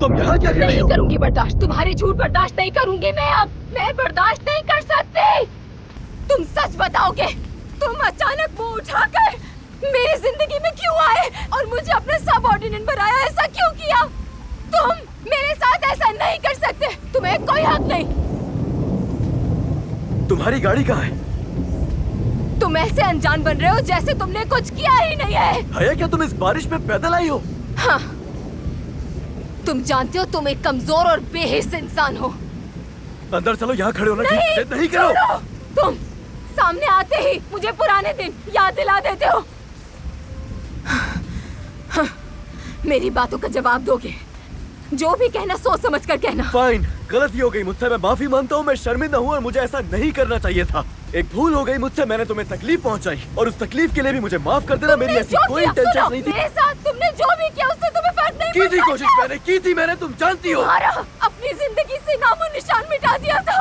तुम यहाँ क्या कर रही नहीं हो? करूंगी बर्दाश्त, तुम्हारे झूठ बर्दाश्त नहीं करूंगी मैं अब। मैं बर्दाश्त नहीं कर सकती। तुम सच बताओगे? तुम अचानक मुंह उठाकर मेरी जिंदगी में क्यों आए और मुझे अपना सबऑर्डिनेट बनाया? ऐसा क्यों किया? तुम मेरे साथ ऐसा नहीं कर सकते। तुम्हें कोई हक नहीं। तुम्हारी गाड़ी कहाँ है? तुम ऐसे अनजान बन रहे हो जैसे तुमने कुछ किया ही नहीं है। हया, क्या तुम इस बारिश में पैदल आई हो? हाँ, तुम जानते हो तुम एक कमजोर और बेहिस इंसान हो। अंदर चलो, यहाँ खड़े होना ठीक नहीं करो। छोड़ो। तुम सामने आते ही मुझे पुराने दिन याद दिला देते हो। हाँ, मेरी बातों का जवाब दोगे? जो भी कहना सोच समझ कर कहना। फाइन, गलती हो गई मुझसे, मैं माफी मानता हूँ। मैं शर्मिंदा हूँ और मुझे ऐसा नहीं करना चाहिए था। एक भूल हो गई मुझसे, मैंने तुम्हें तकलीफ पहुँचाई और उस तकलीफ के लिए भी मुझे माफ कर देना। मेरी ऐसी कोई इंटेंशन नहीं थी। मेरे साथ तुमने जो भी किया उससे तुम्हें फर्क नहीं की थी कोशिश, मैंने की थी, मैंने, तुम जानती हो। अपनी जिंदगी से नामो निशान मिटा दिया था।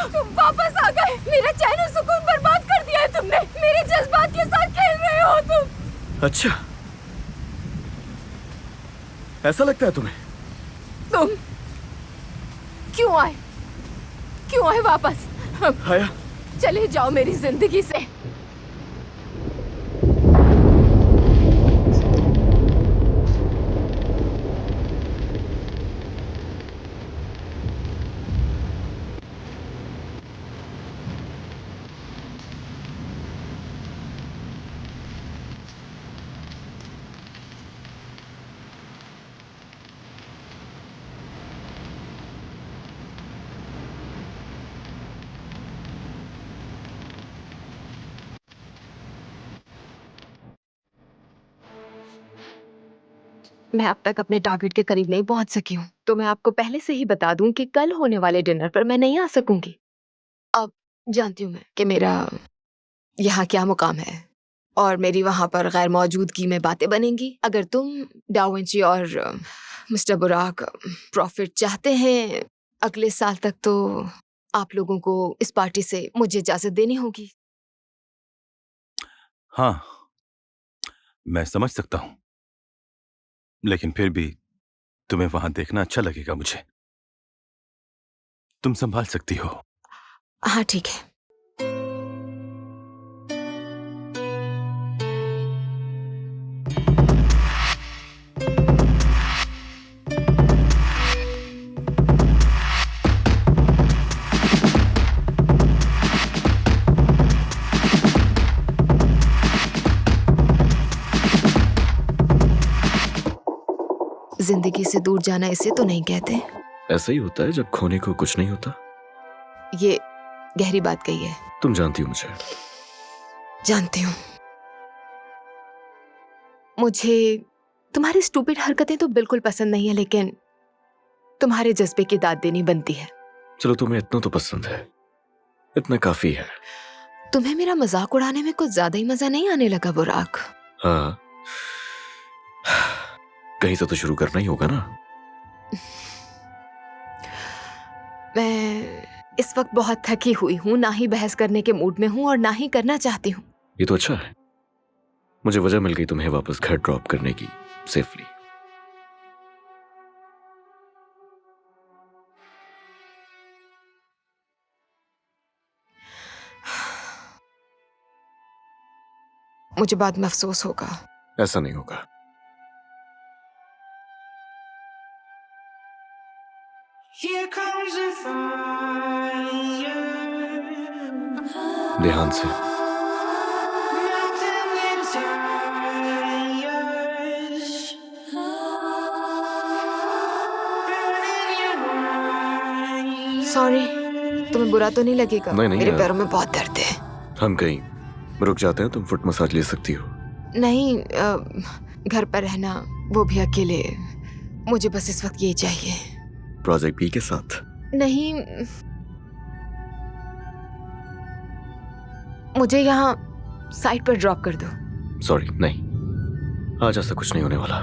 तुम वापस आ गए, मेरा चैन और सुकून बर्बाद कर दिया है तुमने। मेरे जज्बात के साथ खेल रहे हो तुम। अच्छा, ऐसा लगता है तुम्हें? तुम क्यों आए? क्यों आए वापस? हया, चले जाओ मेरी जिंदगी से। मैं अब तक अपने टारगेट के करीब नहीं पहुंच सकी हूँ, तो मैं आपको पहले से ही बता दूं कि कल होने वाले डिनर पर मैं नहीं आ सकूंगी। अब जानती हूँ मैं कि मेरा यहाँ क्या मुकाम है और मेरी वहां पर गैर मौजूदगी में बातें बनेंगी। अगर तुम डा विंची और मिस्टर बुराक प्रॉफिट चाहते हैं अगले साल तक, तो आप लोगों को इस पार्टी से मुझे इजाजत देनी होगी। हाँ, मैं समझ सकता हूँ, लेकिन फिर भी तुम्हें वहां देखना अच्छा लगेगा मुझे। तुम संभाल सकती हो। हाँ ठीक है। जिंदगी से दूर जाना इसे तो नहीं कहते। ऐसा ही होता है जब खोने को कुछ नहीं होता। ये गहरी बात कही है। तुम जानती हो मुझे। जानती हूँ। मुझे तुम्हारी स्टूपिड हरकतें तो बिल्कुल पसंद नहीं है, लेकिन तुम्हारे जज्बे की दाद देनी बनती है। चलो, तुम्हें इतना तो पसंद है, इतना काफी है। तुम्हें मेरा मजाक उड़ाने में कुछ ज्यादा ही मजा नहीं आने लगा बुराक? हाँ, कहीं से तो शुरू करना ही होगा ना। मैं इस वक्त बहुत थकी हुई हूँ, ना ही बहस करने के मूड में हूँ और ना ही करना चाहती हूँ। ये तो अच्छा है, मुझे वजह मिल गई तुम्हें वापस घर ड्रॉप करने की, सेफली। मुझे बाद में अफसोस होगा। ऐसा नहीं होगा। ध्यान से। सॉरी, तुम्हें बुरा तो नहीं लगेगा? नहीं, मेरे यार। पैरों में बहुत दर्द है। हम कहीं रुक जाते हैं, तुम फुट मसाज ले सकती हो। नहीं, घर पर रहना, वो भी अकेले। मुझे बस इस वक्त यही चाहिए। प्रोजेक्ट बी के साथ? नहीं, मुझे यहाँ साइट पर ड्रॉप कर दो। सॉरी, नहीं, आज ऐसा कुछ नहीं होने वाला।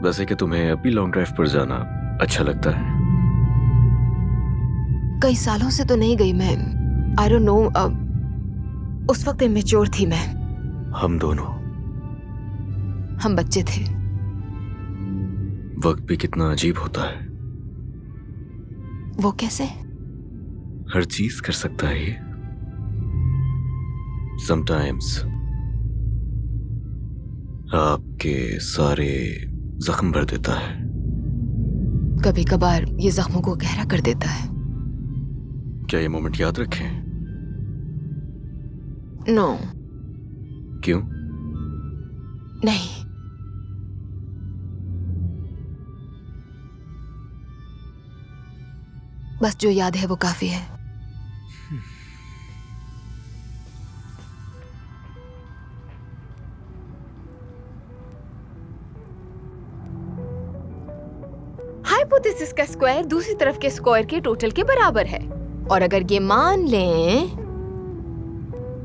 वैसे कि तुम्हें अभी लॉन्ग ड्राइव पर जाना अच्छा लगता है। कई सालों से तो नहीं गई मैं। आई डोंट नो, उस वक्त इमेच्योर थी मैं। हम दोनों हम बच्चे थे। वक्त भी कितना अजीब होता है। वो कैसे? हर चीज कर सकता है ये। समटाइम्स आपके सारे जख्म भर देता है। कभी कभार ये जख्मों को गहरा कर देता है। क्या ये मोमेंट याद रखें? नो, क्यों? नहीं। बस जो याद है वो काफी है। हाइपोथेसिस का स्क्वायर दूसरी तरफ के स्क्वायर के टोटल के बराबर है, और अगर ये मान लें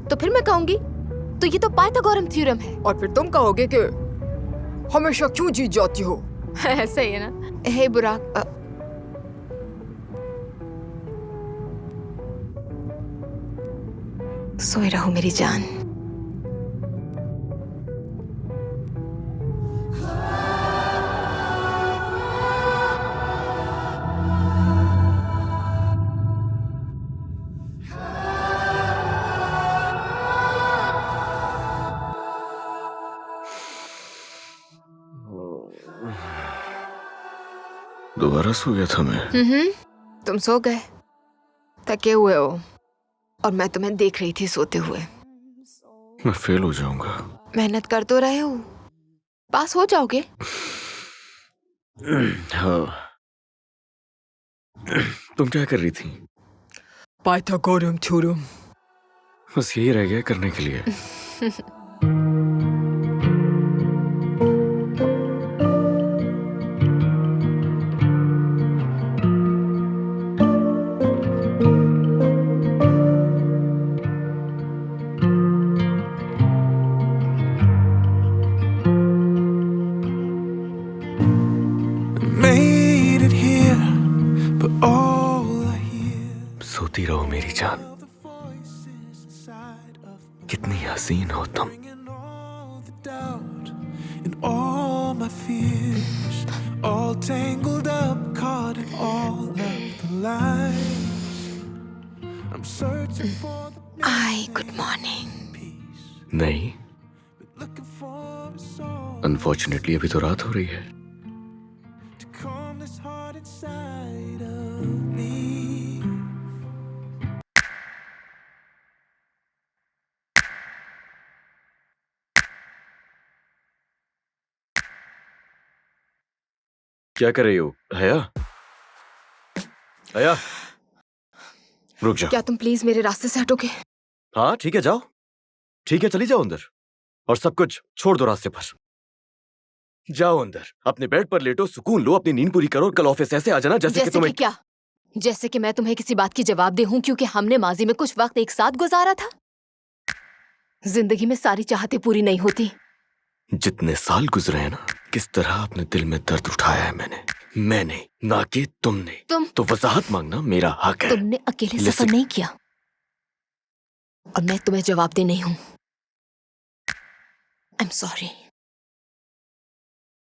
तो फिर मैं कहूंगी तो ये तो पाइथागोरम थ्योरम है। और फिर तुम कहोगे कि हमेशा क्यों जीत जाती हो? ऐसा ही है ना? हे बुराक, सोए रहो मेरी जान। दोबारा सो गया था मैं। तुम सो गए, थके हुए हो, और मैं तुम्हें देख रही थी सोते हुए। मैं फेल हो जाऊंगा। मेहनत कर तो रहे हो, पास हो जाओगे। हाँ। तुम क्या कर रही थी? पाइथागोरम थ्योरम। बस यही रह गया करने के लिए। सोती रहो मेरी जान। कितनी हसीन हो तुम। आई गुड मॉर्निंग। नहीं, अनफॉर्चुनेटली अभी तो रात हो रही है। क्या कर रही हो हया? हया, रुक जाओ। क्या तुम प्लीज मेरे रास्ते से हटोगे? हाँ ठीक है, जाओ। ठीक है, चली जाओ अंदर और सब कुछ छोड़ दो रास्ते पर। जाओ अंदर, अपने बेड पर लेटो, सुकून लो, अपनी नींद पूरी करो और कल ऑफिस ऐसे आ जाना जैसे कि तुम्हें क्या? जैसे कि मैं तुम्हें किसी बात की जवाबदेह हूं क्योंकि हमने माजी में कुछ वक्त एक साथ गुजारा था। जिंदगी में सारी चाहतें पूरी नहीं होती। जितने साल गुजरे हैं ना, किस तरह अपने दिल में दर्द उठाया है मैंने, ना कि तुमने। तो वजाहत मांगना मेरा हक है। तुमने अकेले सफर नहीं किया और मैं तुम्हें जवाबदेह नहीं हूं। आई एम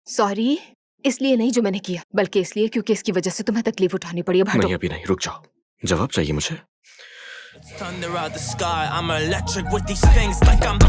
सॉरी इसलिए नहीं जो मैंने किया, बल्कि इसलिए क्योंकि इसकी वजह से तुम्हें तकलीफ उठानी पड़ी। अब हटो। नहीं, अभी नहीं, रुक जाओ। जवाब चाहिए मुझे। Thunder out the sky, I'm electric with these things like I'm